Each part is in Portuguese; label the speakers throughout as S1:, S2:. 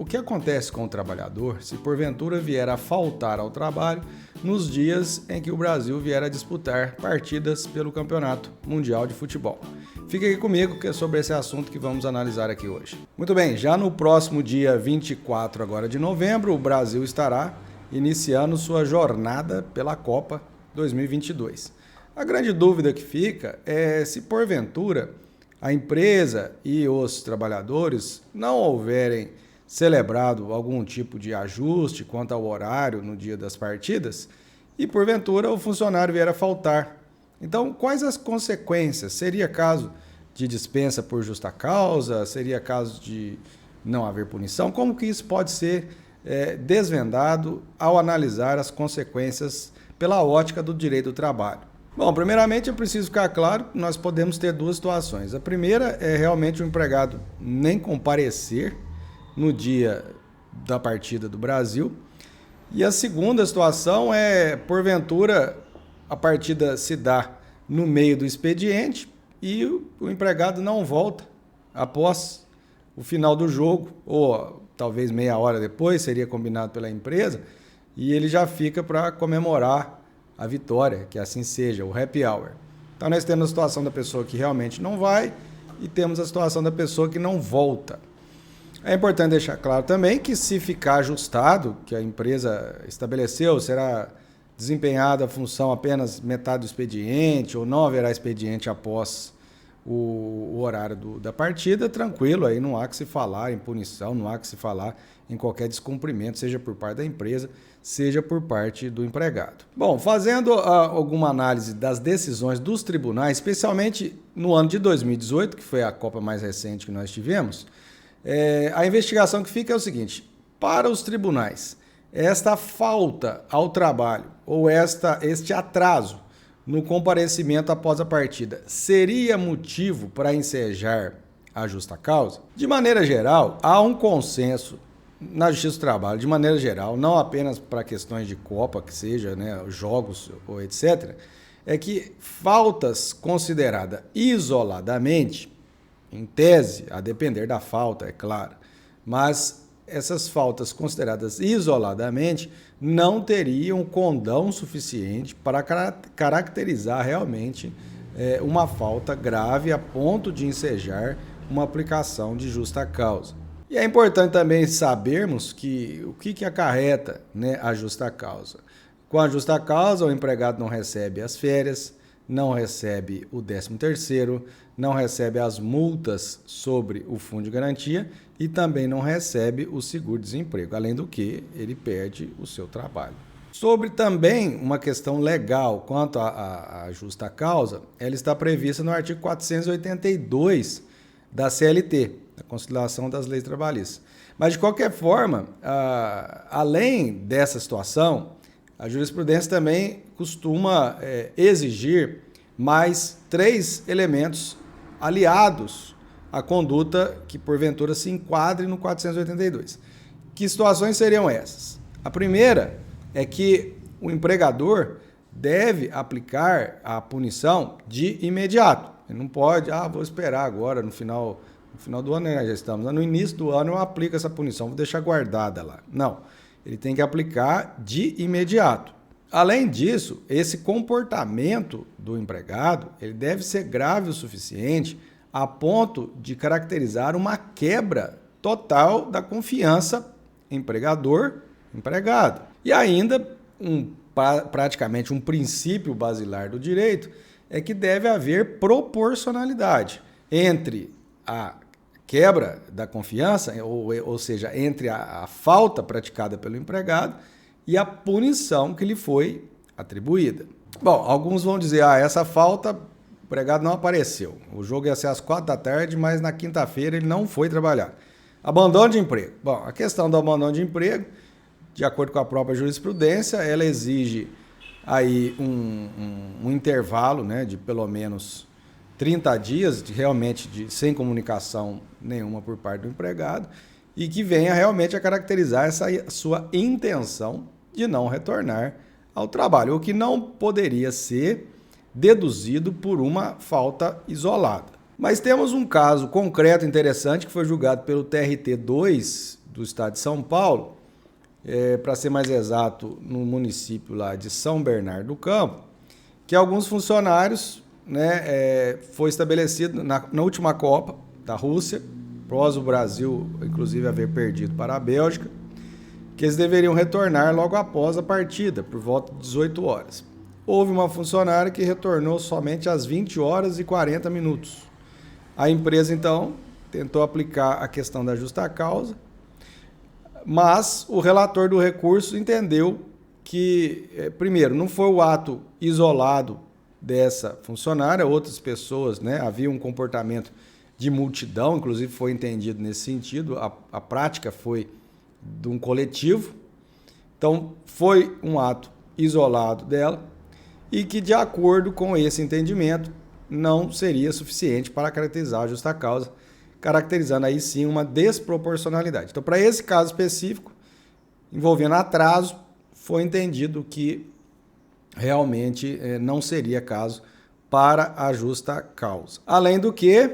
S1: O que acontece com o trabalhador se porventura vier a faltar ao trabalho nos dias em que o Brasil vier a disputar partidas pelo Campeonato Mundial de Futebol? Fique aqui comigo que é sobre esse assunto que vamos analisar aqui hoje. Muito bem, já no próximo dia 24 agora de novembro, o Brasil estará iniciando sua jornada pela Copa 2022. A grande dúvida que fica é se porventura a empresa e os trabalhadores não houverem celebrado algum tipo de ajuste quanto ao horário no dia das partidas e porventura o funcionário vier a faltar. Então, quais as consequências? Seria caso de dispensa por justa causa? Seria caso de não haver punição? Como que isso pode ser desvendado ao analisar as consequências pela ótica do direito do trabalho? Bom, primeiramente é preciso ficar claro que nós podemos ter duas situações. A primeira é realmente o empregado nem comparecer no dia da partida do Brasil. E a segunda situação é, porventura, a partida se dá no meio do expediente e o empregado não volta após o final do jogo, ou talvez meia hora depois, seria combinado pela empresa, e ele já fica para comemorar a vitória, que assim seja, o happy hour. Então nós temos a situação da pessoa que realmente não vai e temos a situação da pessoa que não volta. É importante deixar claro também que se ficar ajustado, que a empresa estabeleceu, será desempenhada a função apenas metade do expediente ou não haverá expediente após o horário da partida, tranquilo, aí não há que se falar em punição, não há que se falar em qualquer descumprimento, seja por parte da empresa, seja por parte do empregado. Bom, fazendo alguma análise das decisões dos tribunais, especialmente no ano de 2018, que foi a Copa mais recente que nós tivemos, a investigação que fica é o seguinte: para os tribunais, esta falta ao trabalho ou este atraso no comparecimento após a partida seria motivo para ensejar a justa causa? De maneira geral, há um consenso na Justiça do Trabalho, de maneira geral, não apenas para questões de Copa, que seja, jogos ou etc., é que faltas consideradas isoladamente, em tese, a depender da falta, é claro, mas essas faltas consideradas isoladamente não teriam condão suficiente para caracterizar realmente uma falta grave a ponto de ensejar uma aplicação de justa causa. E é importante também sabermos o que acarreta a justa causa. Com a justa causa, o empregado não recebe as férias, não recebe o 13º, não recebe as multas sobre o fundo de garantia e também não recebe o seguro-desemprego, além do que ele perde o seu trabalho. Sobre também uma questão legal quanto à justa causa, ela está prevista no artigo 482 da CLT, da Constituição das Leis Trabalhistas. Mas, de qualquer forma, além dessa situação, a jurisprudência também costuma exigir mais 3 elementos aliados à conduta que, porventura, se enquadre no 482. Que situações seriam essas? A primeira é que o empregador deve aplicar a punição de imediato. Ele não pode, vou esperar agora, no final do ano, já estamos, no início do ano eu aplico essa punição, vou deixar guardada lá. Não, ele tem que aplicar de imediato. Além disso, esse comportamento do empregado, ele deve ser grave o suficiente a ponto de caracterizar uma quebra total da confiança empregador-empregado. E ainda, praticamente um princípio basilar do direito é que deve haver proporcionalidade entre a quebra da confiança, ou seja, entre a falta praticada pelo empregado e a punição que lhe foi atribuída. Bom, alguns vão dizer, essa falta, o empregado não apareceu. O jogo ia ser às 4 da tarde, mas na quinta-feira ele não foi trabalhar. Abandono de emprego. Bom, a questão do abandono de emprego, de acordo com a própria jurisprudência, ela exige aí um intervalo, de pelo menos 30 dias, sem comunicação nenhuma por parte do empregado, e que venha realmente a caracterizar essa sua intenção de não retornar ao trabalho, o que não poderia ser deduzido por uma falta isolada. Mas temos um caso concreto interessante que foi julgado pelo TRT2 do estado de São Paulo, para ser mais exato, no município lá de São Bernardo do Campo, que alguns funcionários, né, foi estabelecido na última Copa da Rússia, após o Brasil, inclusive, haver perdido para a Bélgica, que eles deveriam retornar logo após a partida, por volta de 18 horas. Houve uma funcionária que retornou somente às 20 horas e 40 minutos. A empresa, então, tentou aplicar a questão da justa causa, mas o relator do recurso entendeu que, primeiro, não foi o ato isolado dessa funcionária, outras pessoas, né, havia um comportamento de multidão, inclusive foi entendido nesse sentido, a prática foi de um coletivo, então foi um ato isolado dela e que, de acordo com esse entendimento, não seria suficiente para caracterizar a justa causa, caracterizando aí sim uma desproporcionalidade. Então, para esse caso específico, envolvendo atraso, foi entendido que realmente não seria caso para a justa causa. Além do que,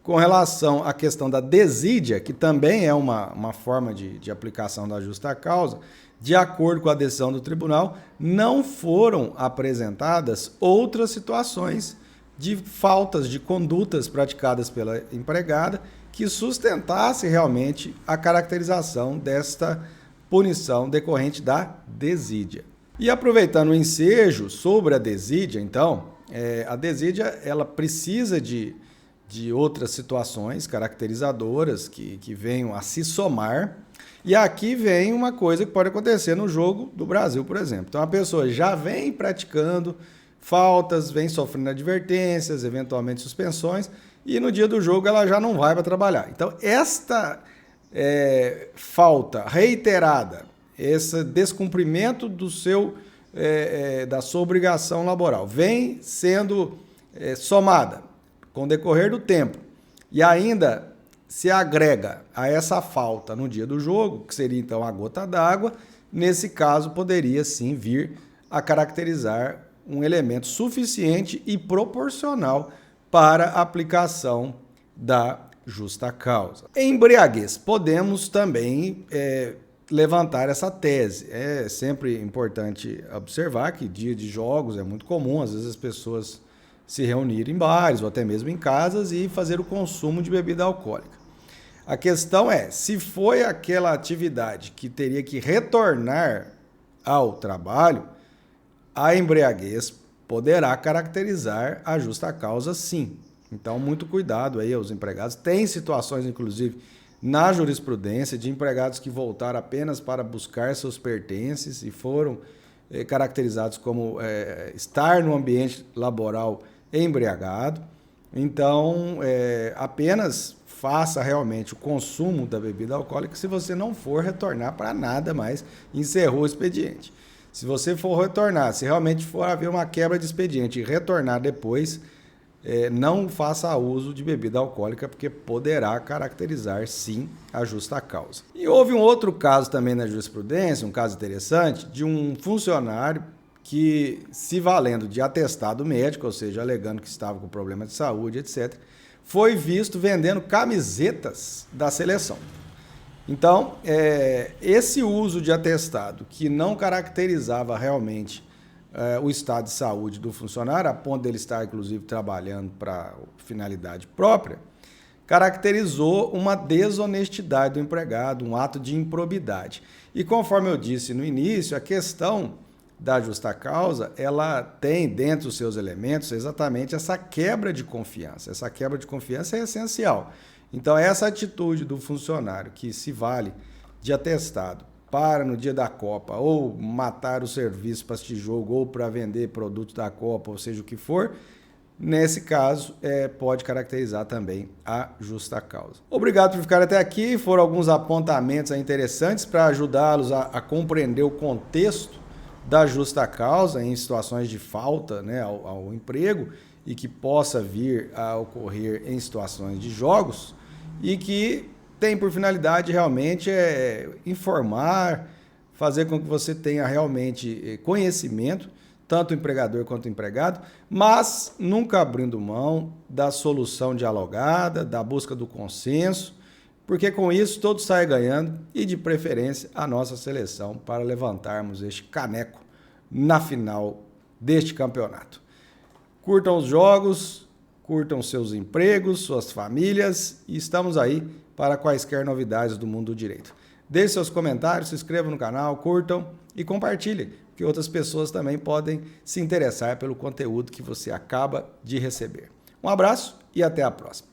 S1: com relação à questão da desídia, que também é uma forma de aplicação da justa causa, de acordo com a decisão do tribunal, não foram apresentadas outras situações de faltas de condutas praticadas pela empregada que sustentasse realmente a caracterização desta punição decorrente da desídia. E aproveitando o ensejo sobre a desídia, então, a desídia ela precisa de outras situações caracterizadoras que venham a se somar. E aqui vem uma coisa que pode acontecer no jogo do Brasil, por exemplo. Então, a pessoa já vem praticando faltas, vem sofrendo advertências, eventualmente suspensões, e no dia do jogo ela já não vai para trabalhar. Então, esta falta reiterada, esse descumprimento da sua obrigação laboral, vem sendo somada com o decorrer do tempo, e ainda se agrega a essa falta no dia do jogo, que seria então a gota d'água, nesse caso poderia sim vir a caracterizar um elemento suficiente e proporcional para a aplicação da justa causa. Embriaguez, podemos também levantar essa tese. É sempre importante observar que dia de jogos é muito comum, às vezes as pessoas se reunirem em bares ou até mesmo em casas e fazer o consumo de bebida alcoólica. A questão é, se foi aquela atividade que teria que retornar ao trabalho, a embriaguez poderá caracterizar a justa causa, sim. Então, muito cuidado aí aos empregados. Tem situações, inclusive, na jurisprudência, de empregados que voltaram apenas para buscar seus pertences e foram caracterizados como estar no ambiente laboral embriagado. Então, apenas faça realmente o consumo da bebida alcoólica se você não for retornar para nada mais, encerrou o expediente. Se você for retornar, se realmente for haver uma quebra de expediente e retornar depois, não faça uso de bebida alcoólica, porque poderá caracterizar, sim, a justa causa. E houve um outro caso também na jurisprudência, um caso interessante, de um funcionário que, se valendo de atestado médico, ou seja, alegando que estava com problema de saúde, etc., foi visto vendendo camisetas da seleção. Então, esse uso de atestado que não caracterizava realmente o estado de saúde do funcionário, a ponto dele estar, inclusive, trabalhando para finalidade própria, caracterizou uma desonestidade do empregado, um ato de improbidade. E conforme eu disse no início, a questão da justa causa, ela tem dentro dos seus elementos exatamente essa quebra de confiança. Essa quebra de confiança é essencial. Então, essa atitude do funcionário que se vale de atestado para no dia da Copa ou matar o serviço para assistir jogo ou para vender produtos da Copa, ou seja o que for, nesse caso pode caracterizar também a justa causa. Obrigado por ficar até aqui, foram alguns apontamentos interessantes para ajudá-los a compreender o contexto da justa causa em situações de falta, né, ao emprego e que possa vir a ocorrer em situações de jogos e que tem por finalidade realmente informar, fazer com que você tenha realmente conhecimento tanto o empregador quanto o empregado, mas nunca abrindo mão da solução dialogada, da busca do consenso, porque com isso todos saem ganhando e, de preferência, a nossa seleção para levantarmos este caneco na final deste campeonato. Curtam os jogos, curtam seus empregos, suas famílias e estamos aí para quaisquer novidades do mundo do direito. Deixe seus comentários, se inscrevam no canal, curtam e compartilhem, que outras pessoas também podem se interessar pelo conteúdo que você acaba de receber. Um abraço e até a próxima.